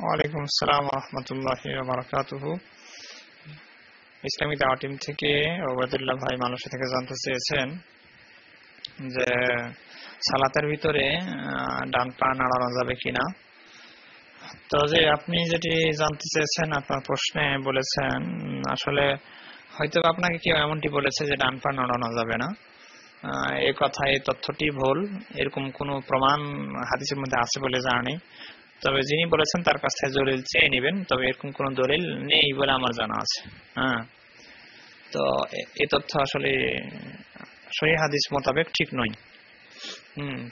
ওয়ালাইকুম আসসালাম ওয়া রাহমাতুল্লাহি ওয়া বারাকাতুহু। ইসলামী দাওয়া টিম থেকে ওবায়দুল্লাহ ভাই মানুষের থেকে জানতে চেয়েছেন যে সালাতের ভিতরে ডান পা নাড়ানো যাবে কিনা। তো যে আপনি যেটি জানতে চেয়েছেন আপনার প্রশ্নে বলেছেন, আসলে হয়তো আপনাকে কেউ এমনটি বলেছে যে ডান পা নাড়ানো যাবে না। এই কথা, এই তথ্যটি ভুল। এরকম কোনো প্রমাণ হাদিসের মধ্যে আছে বলে জানি, তবে যিনি বলেছেন তার কাছ থেকে দলিল চেয়ে নেবেন। তবে এরকম কোনো দলিল নেই বলে আমার জানা আছে। হ্যাঁ, তো এই তথ্য আসলে সহিহ হাদিস মোতাবেক ঠিক নয়।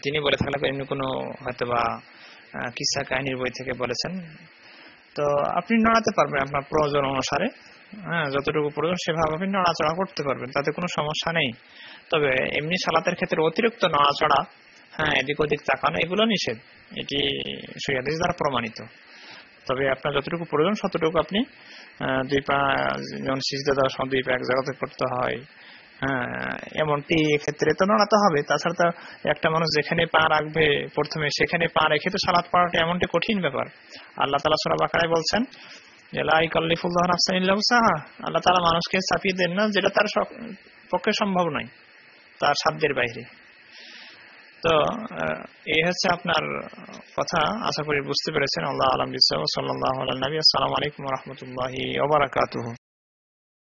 তিনি বলে থাকলে এমনি কোনো হয়তোবা কিসসা কাহিনীর বই থেকে বলেছেন। তো আপনি নড়াতে পারবেন আপনার প্রয়োজন অনুসারে, হ্যাঁ, যতটুকু প্রয়োজন সেভাবে আপনি নড়াচড়া করতে পারবেন, তাতে কোনো সমস্যা নেই। তবে এমনি সালাতের ক্ষেত্রে অতিরিক্ত নড়াচড়া, হ্যাঁ, এদিক ওদিক তাকানো, এগুলো নিষেধ। এটি সহিহ হাদিস দ্বারা প্রমাণিত। তবে আপনার যতটুকু প্রয়োজন ততটুকু আপনি দুই পা, যেমন সিজদা দেওয়ার সময় দুই পা এক জায়গাতে করতে হয়, হ্যাঁ, এমনটি এক্ষেত্রে তো নড়াতে হবে। তাছাড়া তো একটা মানুষ যেখানে পা রাখবে প্রথমে সেখানে পা রেখে তো সালাত পড়াটা এমনটি কঠিন ব্যাপার। আল্লাহ তাআলা সূরা বাকারায় বলছেন, লা ইকাল্লিফুল্লাহু নাফসান ইল্লা উসআহা। আল্লাহ তাআলা মানুষকে চাপিয়ে দেন না যেটা তার পক্ষে সম্ভব নয়, তার সাধ্যের বাইরে। তো এই হচ্ছে আপনার কথা, আশা করি বুঝতে পেরেছেন। আল্লাহ আলাম বিসসাওয়াব। সাল্লাল্লাহু আলা নবী। আসসালামু আলাইকুম ওয়া রাহমাতুল্লাহি ওয়া বারাকাতুহু।